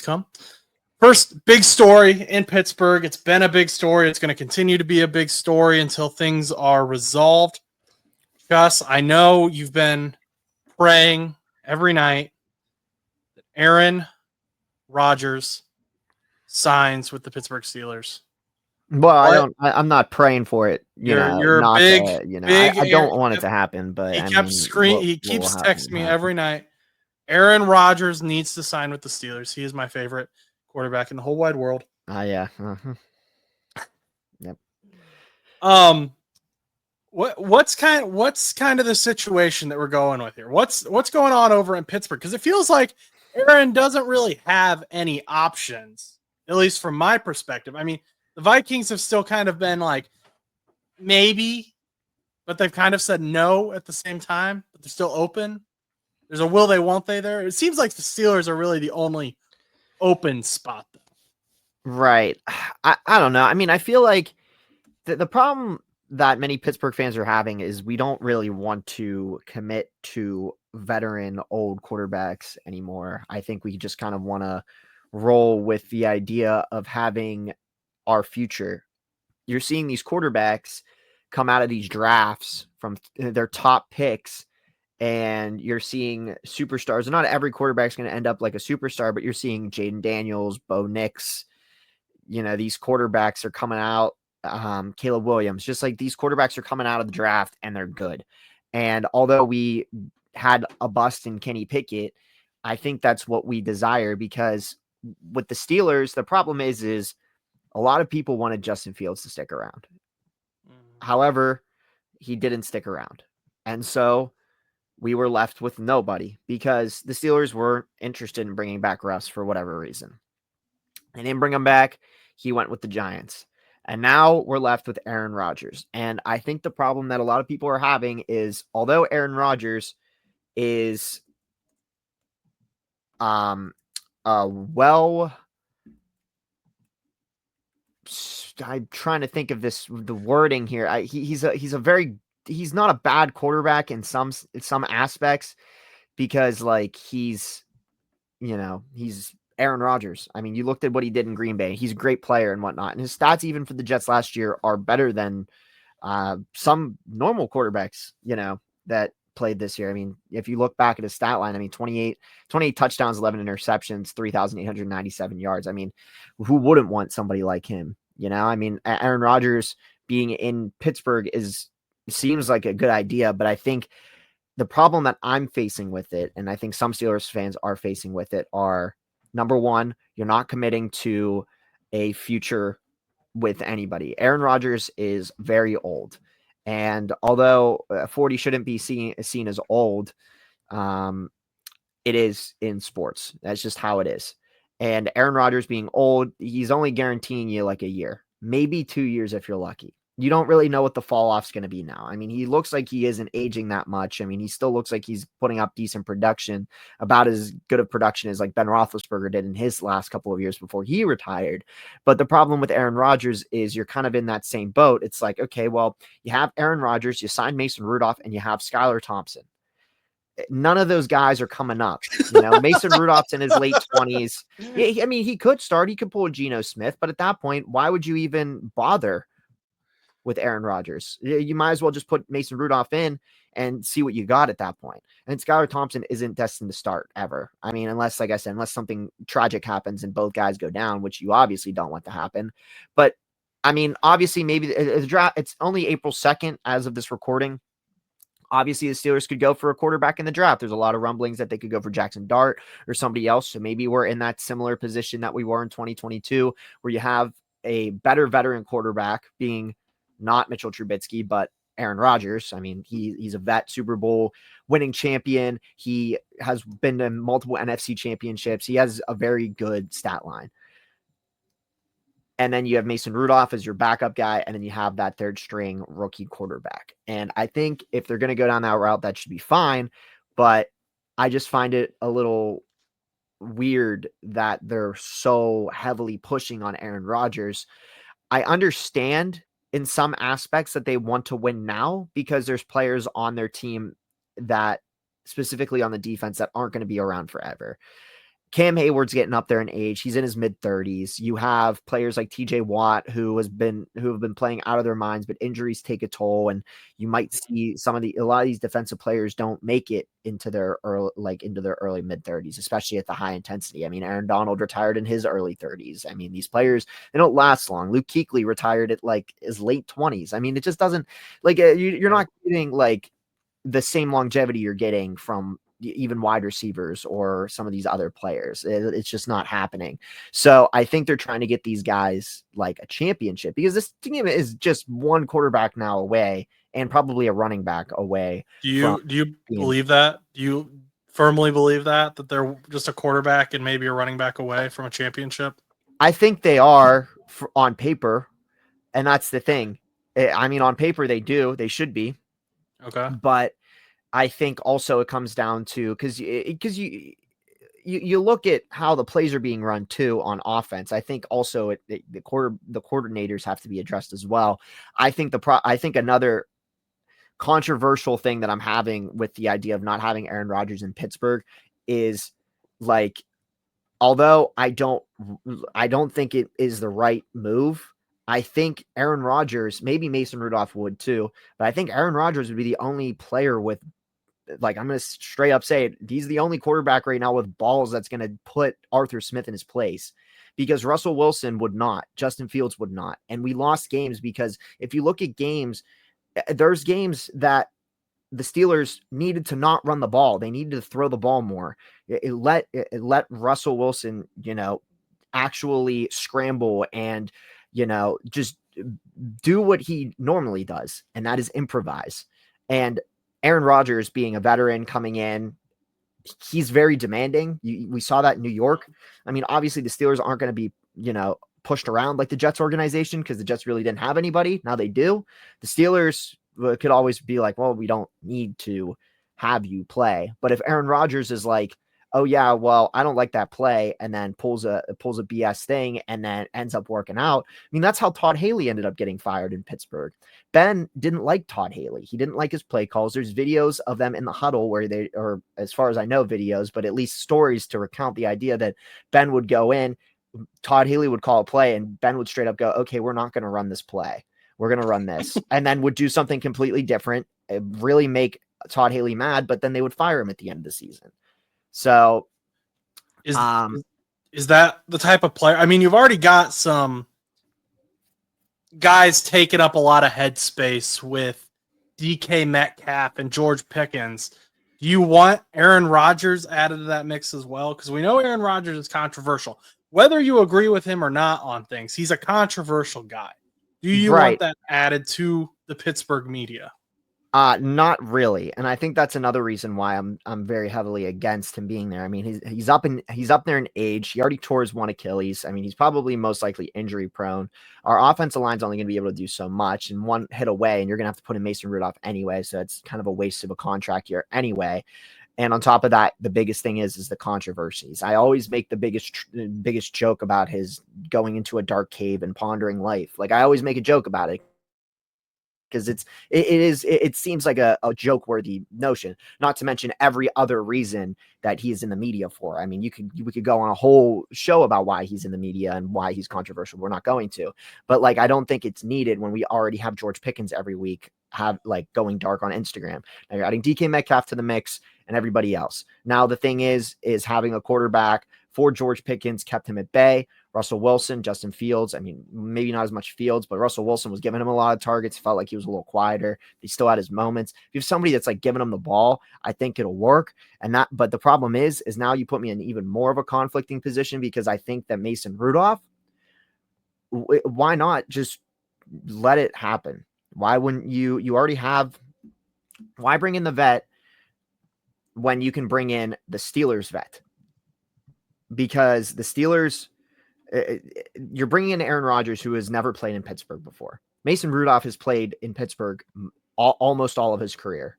come. First big story in Pittsburgh. It's been a big story. It's going to continue to be a big story until things are resolved. Chus, I know you've been praying every night that Aaron Rodgers signs with the Pittsburgh Steelers. Well, I'm not praying for it. You're a not big, I don't want it to happen, but he keeps texting me every night. Aaron Rodgers needs to sign with the Steelers. He is my favorite quarterback in the whole wide world. Yeah. Uh-huh. Yep. What's kind of the situation that we're going with here? What's going on over in Pittsburgh? Because it feels like Aaron doesn't really have any options, at least from my perspective. I mean, the Vikings have still kind of been like maybe, but they've kind of said no at the same time. But they're still open. There's a will they, won't they there. It seems like the Steelers are really the only open spot, though. Right. I don't know. I mean, I feel like the problem that many Pittsburgh fans are having is we don't really want to commit to veteran old quarterbacks anymore. I think we just kind of want to roll with the idea of having our future. You're seeing these quarterbacks come out of these drafts from their top picks, and you're seeing superstars. And not every quarterback is going to end up like a superstar, but you're seeing Jaden Daniels, Bo Nix. These quarterbacks are coming out. Caleb Williams, just like these quarterbacks are coming out of the draft and they're good. And although we had a bust in Kenny Pickett, I think that's what we desire, because with the Steelers, the problem is a lot of people wanted Justin Fields to stick around. However, he didn't stick around. And so we were left with nobody because the Steelers weren't interested in bringing back Russ for whatever reason. They didn't bring him back. He went with the Giants. And now we're left with Aaron Rodgers. And I think the problem that a lot of people are having is, although Aaron Rodgers is I'm trying to think of the wording here. He's not a bad quarterback in some aspects, because like he's Aaron Rodgers. I mean, you looked at what he did in Green Bay. He's a great player and whatnot. And his stats, even for the Jets last year, are better than some normal quarterbacks, that played this year. I mean, if you look back at his stat line, I mean, 28 touchdowns, 11 interceptions, 3,897 yards. I mean, who wouldn't want somebody like him? I mean, Aaron Rodgers being in Pittsburgh seems like a good idea, but I think the problem that I'm facing with it, and I think some Steelers fans are facing with it, are, number one, you're not committing to a future with anybody. Aaron Rodgers is very old. And although 40 shouldn't be seen as old, it is in sports. That's just how it is. And Aaron Rodgers being old, he's only guaranteeing you like a year, maybe 2 years if you're lucky. You don't really know what the fall off's going to be now. I mean, he looks like he isn't aging that much. I mean, he still looks like he's putting up decent production, about as good of production as like Ben Roethlisberger did in his last couple of years before he retired. But the problem with Aaron Rodgers is you're kind of in that same boat. It's like, okay, well, you have Aaron Rodgers, you signed Mason Rudolph, and you have Skylar Thompson. None of those guys are coming up. Mason Rudolph's in his late 20s. I mean, he could start. He could pull a Geno Smith. But at that point, why would you even bother with Aaron Rodgers? You might as well just put Mason Rudolph in and see what you got at that point. And Skylar Thompson isn't destined to start ever. I mean, unless, like I said, unless something tragic happens and both guys go down, which you obviously don't want to happen. But I mean, obviously, maybe the draft, it's only April 2nd as of this recording. Obviously, the Steelers could go for a quarterback in the draft. There's a lot of rumblings that they could go for Jackson Dart or somebody else. So maybe we're in that similar position that we were in 2022, where you have a better veteran quarterback, being not Mitchell Trubisky, but Aaron Rodgers. I mean, he's a vet, Super Bowl winning champion. He has been to multiple NFC championships. He has a very good stat line. And then you have Mason Rudolph as your backup guy, and then you have that third string rookie quarterback. And I think if they're going to go down that route, that should be fine. But I just find it a little weird that they're so heavily pushing on Aaron Rodgers. I understand in some aspects that they want to win now, because there's players on their team that, specifically on the defense, that aren't going to be around forever. Cam Hayward's getting up there in age. He's in his mid-30s. You have players like TJ Watt who have been playing out of their minds, but injuries take a toll, and you might see a lot of these defensive players don't make it into their early mid-30s, especially at the high intensity. I mean, Aaron Donald retired in his early 30s. I mean, these players, they don't last long. Luke Kuechly retired at like his late 20s. I mean, it just doesn't you're not getting like the same longevity you're getting from even wide receivers or some of these other players. It's just not happening. So I think they're trying to get these guys like a championship, because this team is just one quarterback now away and probably a running back away. Do you believe that? Do you firmly believe that they're just a quarterback and maybe a running back away from a championship? I think they are on paper, and that's the thing. I mean, on paper they should be. Okay. But I think also it comes down to because you look at how the plays are being run too on offense. I think also the coordinators have to be addressed as well. I think another controversial thing that I'm having with the idea of not having Aaron Rodgers in Pittsburgh is like, although I don't think it is the right move. I think Aaron Rodgers, maybe Mason Rudolph would too, but I think Aaron Rodgers would be the only player with, like, I'm going to straight up say it, he's the only quarterback right now with balls that's going to put Arthur Smith in his place, because Russell Wilson would not, Justin Fields would not. And we lost games because if you look at games, there's games that the Steelers needed to not run the ball. They needed to throw the ball more. It let Russell Wilson, actually scramble and, just do what he normally does. And that is improvise. And Aaron Rodgers, being a veteran coming in, he's very demanding. We saw that in New York. I mean, obviously the Steelers aren't going to be, pushed around like the Jets organization, because the Jets really didn't have anybody. Now they do. The Steelers could always be like, well, we don't need to have you play. But if Aaron Rodgers is like, oh yeah, well, I don't like that play, and then pulls a BS thing and then ends up working out. I mean, that's how Todd Haley ended up getting fired in Pittsburgh. Ben didn't like Todd Haley. He didn't like his play calls. There's videos of them in the huddle where they, or as far as I know, videos, but at least stories to recount the idea that Ben would go in, Todd Haley would call a play, and Ben would straight up go, okay, we're not going to run this play. We're going to run this. And then would do something completely different, really make Todd Haley mad, but then they would fire him at the end of the season. So is that the type of player? I mean, you've already got some guys taking up a lot of headspace with DK Metcalf and George Pickens. Do you want Aaron Rodgers added to that mix as well? Because we know Aaron Rodgers is controversial. Whether you agree with him or not on things, he's a controversial guy. Do you want that added to the Pittsburgh media? Not really, and I think that's another reason why I'm very heavily against him being there. I mean, he's up there in age. He already tore his one Achilles. I mean, he's probably most likely injury prone. Our offensive line's only going to be able to do so much, and one hit away, and you're going to have to put in Mason Rudolph anyway. So it's kind of a waste of a contract year anyway. And on top of that, the biggest thing is the controversies. I always make the biggest joke about his going into a dark cave and pondering life. Like, I always make a joke about it, because it seems like a joke worthy notion, not to mention every other reason that he is in the media for. I mean, we could go on a whole show about why he's in the media and why he's controversial. We're not going to, but like, I don't think it's needed when we already have George Pickens every week going dark on Instagram. Now you're adding DK Metcalf to the mix and everybody else. Now the thing is having a quarterback for George Pickens kept him at bay. Russell Wilson, Justin Fields, I mean, maybe not as much Fields, but Russell Wilson was giving him a lot of targets. Felt like he was a little quieter. He still had his moments. If you have somebody that's like giving him the ball, I think it'll work. But the problem is now you put me in even more of a conflicting position, because I think that Mason Rudolph, why not just let it happen? Why wouldn't you already have, why bring in the vet when you can bring in the Steelers vet? Because the Steelers, you're bringing in Aaron Rodgers, who has never played in Pittsburgh before. Mason Rudolph has played in Pittsburgh almost all of his career.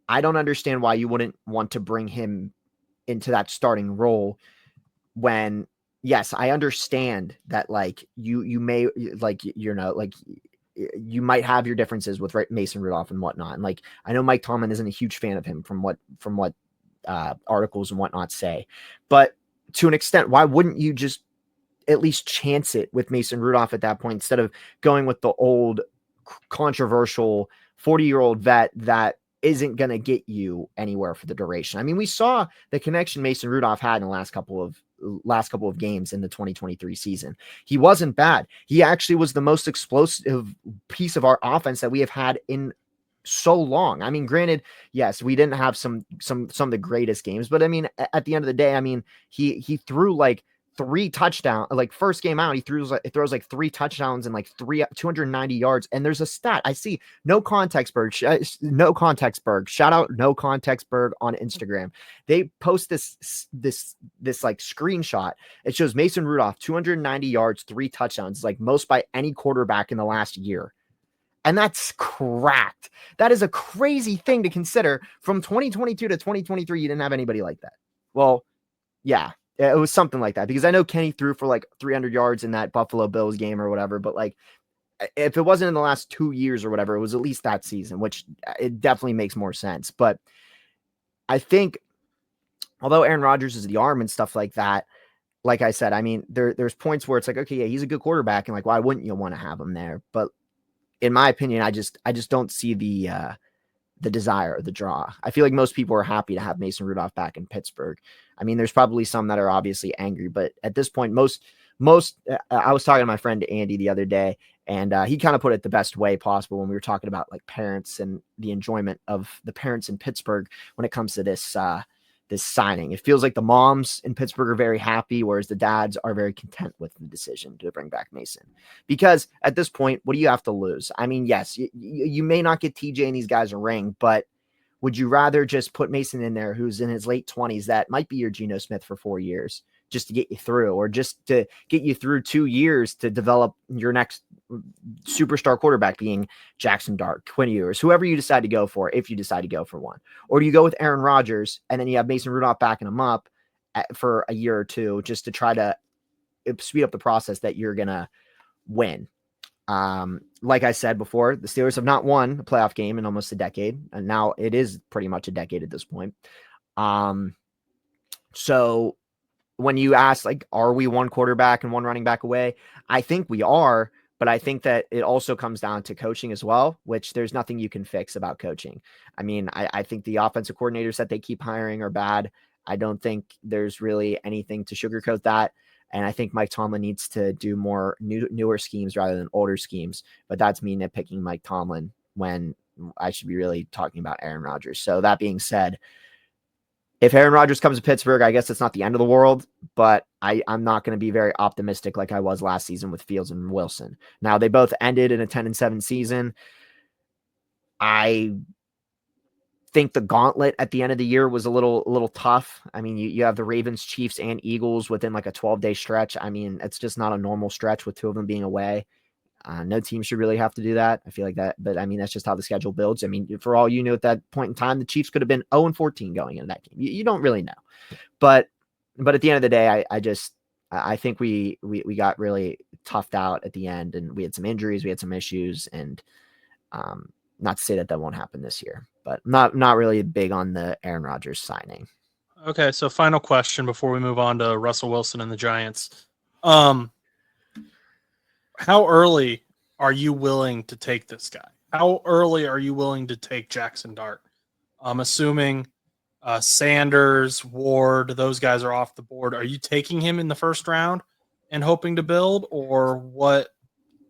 I don't understand why you wouldn't want to bring him into that starting role when, yes, I understand that like you may like, you might have your differences with Mason Rudolph and whatnot. And like, I know Mike Tomlin isn't a huge fan of him from what articles and whatnot say, but to an extent, why wouldn't you just at least chance it with Mason Rudolph at that point instead of going with the old controversial 40-year-old vet that isn't going to get you anywhere for the duration? I mean, we saw the connection Mason Rudolph had in the last couple of games in the 2023 season. He wasn't bad. He actually was the most explosive piece of our offense that we have had in so long. I mean, granted, yes, we didn't have some of the greatest games, but I mean, at the end of the day, I mean, he threw like 3 touchdowns. Like first game out, he throws like 3 touchdowns and like 290 yards. And there's a stat I see. No Context Berg. Shout out No Context Berg on Instagram. They post this like screenshot. It shows Mason Rudolph 290 yards, 3 touchdowns, like most by any quarterback in the last year. And that's cracked. That is a crazy thing to consider. From 2022 to 2023, you didn't have anybody like that. Well, yeah, it was something like that, because I know Kenny threw for like 300 yards in that Buffalo Bills game or whatever, but like if it wasn't in the last 2 years or whatever, it was at least that season, which it definitely makes more sense. But I think although Aaron Rodgers is the arm and stuff like that, like I said, I mean, there's points where it's like, okay, yeah, he's a good quarterback, and like, why wouldn't you want to have him there? But in my opinion, I just don't see the desire or the draw. I feel like most people are happy to have Mason Rudolph back in Pittsburgh. I mean, there's probably some that are obviously angry, but at this point, most I was talking to my friend Andy the other day, and he kind of put it the best way possible when we were talking about like parents and the enjoyment of the parents in Pittsburgh when it comes to this signing. It feels like the moms in Pittsburgh are very happy, whereas the dads are very content with the decision to bring back Mason. Because at this point, what do you have to lose? I mean, yes, you may not get TJ and these guys a ring, but would you rather just put Mason in there, who's in his late 20s, that might be your Geno Smith for 4 years, just to get you through, or just to get you through 2 years to develop your next superstar quarterback, being Jackson Dart, Quinn Ewers, whoever you decide to go for, if you decide to go for one? Or do you go with Aaron Rodgers and then you have Mason Rudolph backing him up for a year or two just to try to speed up the process that you're going to win? Like I said before, the Steelers have not won a playoff game in almost a decade, and now it is pretty much a decade at this point. So when you ask, like, are we one quarterback and one running back away? I think we are, but I think that it also comes down to coaching as well, which there's nothing you can fix about coaching. I mean, I think the offensive coordinators that they keep hiring are bad. I don't think there's really anything to sugarcoat that. And I think Mike Tomlin needs to do more newer schemes rather than older schemes. But that's me nitpicking Mike Tomlin when I should be really talking about Aaron Rodgers. So that being said, if Aaron Rodgers comes to Pittsburgh, I guess it's not the end of the world, but I'm not going to be very optimistic like I was last season with Fields and Wilson. Now, they both ended in a 10-7 season. I think the gauntlet at the end of the year was a little tough. I mean, you have the Ravens, Chiefs, and Eagles within like a 12-day stretch. I mean, it's just not a normal stretch with 2 of them being away. No team should really have to do that. I feel like that, but I mean, that's just how the schedule builds. I mean, for all you know, at that point in time, the Chiefs could have been 0-14 going into that game. You don't really know, but at the end of the day, I think we got really toughed out at the end, and we had some injuries, we had some issues, and not to say that won't happen this year, but not really big on the Aaron Rodgers signing. Okay, so final question before we move on to Russell Wilson and the Giants. How early are you willing to take this guy? How early are you willing to take Jackson Dart? I'm assuming Sanders, Ward, those guys are off the board. Are you taking him in the first round and hoping to build, or what?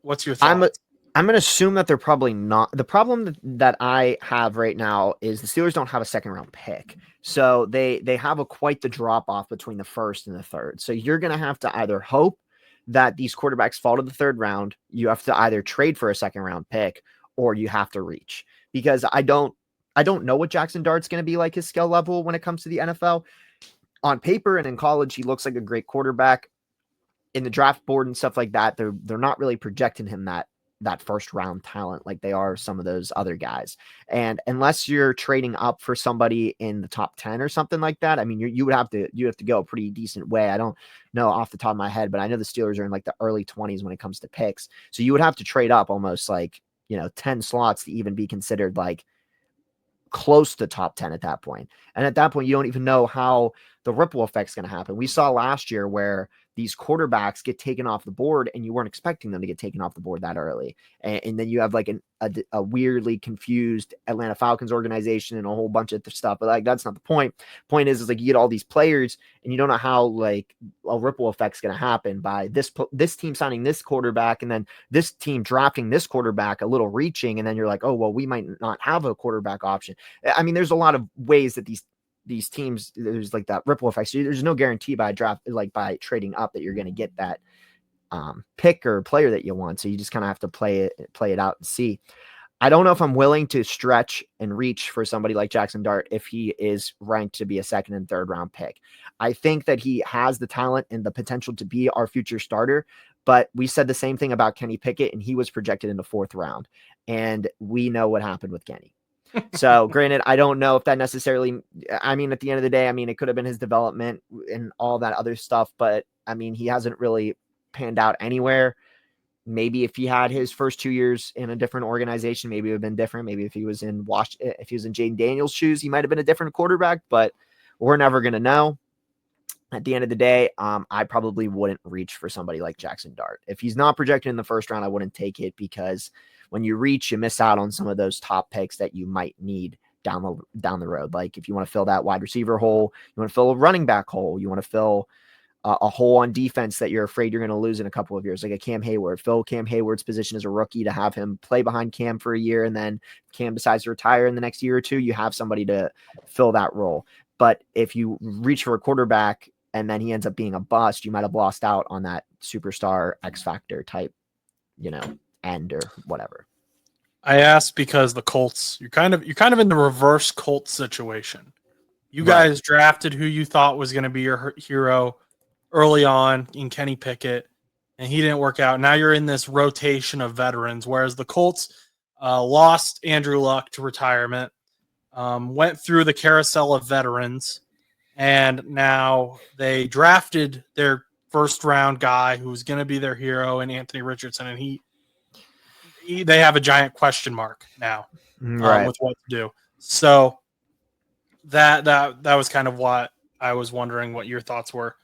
What's your thoughts? I'm going to assume that they're probably not. The problem that I have right now is the Steelers don't have a second round pick. So they have quite the drop off between the first and the third. So you're going to have to either hope that these quarterbacks fall to the third round. You have to either trade for a second round pick, or you have to reach, because I don't know what Jackson Dart's going to be like, his skill level when it comes to the NFL. On paper and in college, he looks like a great quarterback. In the draft board and stuff like that, they're not really projecting him that first round talent like they are some of those other guys. And unless you're trading up for somebody in the top 10 or something like that, I mean, you would have to go a pretty decent way. I don't know off the top of my head, but I know the Steelers are in like the early 20s when it comes to picks. So you would have to trade up almost like, 10 slots to even be considered like close to top 10 at that point. And at that point, you don't even know how the ripple effect is going to happen. We saw last year where these quarterbacks get taken off the board and you weren't expecting them to get taken off the board that early. And then you have like a weirdly confused Atlanta Falcons organization and a whole bunch of stuff. But like, that's not the point. Point is like you get all these players and you don't know how like a ripple effect is going to happen by this team signing this quarterback and then this team drafting this quarterback, a little reaching. And then you're like, oh, well, we might not have a quarterback option. I mean, there's a lot of ways that these teams, there's like that ripple effect. So there's no guarantee by draft, like by trading up, that you're going to get that pick or player that you want. So you just kind of have to play it out and see. I don't know if I'm willing to stretch and reach for somebody like Jackson Dart if he is ranked to be a second and third round pick. I think that he has the talent and the potential to be our future starter, but we said the same thing about Kenny Pickett, and he was projected in the fourth round. And we know what happened with Kenny. So granted, I don't know if that necessarily, I mean, at the end of the day, I mean, it could have been his development and all that other stuff, but I mean, he hasn't really panned out anywhere. Maybe if he had his first 2 years in a different organization, maybe it would have been different. Maybe if he was in Jaden Daniels' shoes, he might have been a different quarterback, but we're never going to know. At the end of the day, I probably wouldn't reach for somebody like Jackson Dart. If he's not projected in the first round, I wouldn't take it, because when you reach, you miss out on some of those top picks that you might need down the road. Like if you want to fill that wide receiver hole, you want to fill a running back hole, you want to fill a hole on defense that you're afraid you're going to lose in a couple of years, like a Cam Hayward. Fill Cam Hayward's position as a rookie to have him play behind Cam for a year, and then Cam decides to retire in the next year or two, you have somebody to fill that role. But if you reach for a quarterback and then he ends up being a bust, you might have lost out on that superstar X factor type, end or whatever. I asked because the Colts, you're kind of in the reverse Colts situation. You guys drafted who you thought was going to be your hero early on in Kenny Pickett, and he didn't work out. Now you're in this rotation of veterans, whereas the Colts lost Andrew Luck to retirement, went through the carousel of veterans, and now they drafted their first round guy who was going to be their hero in Anthony Richardson, and they have a giant question mark now with what to do. So that was kind of what I was wondering what your thoughts were.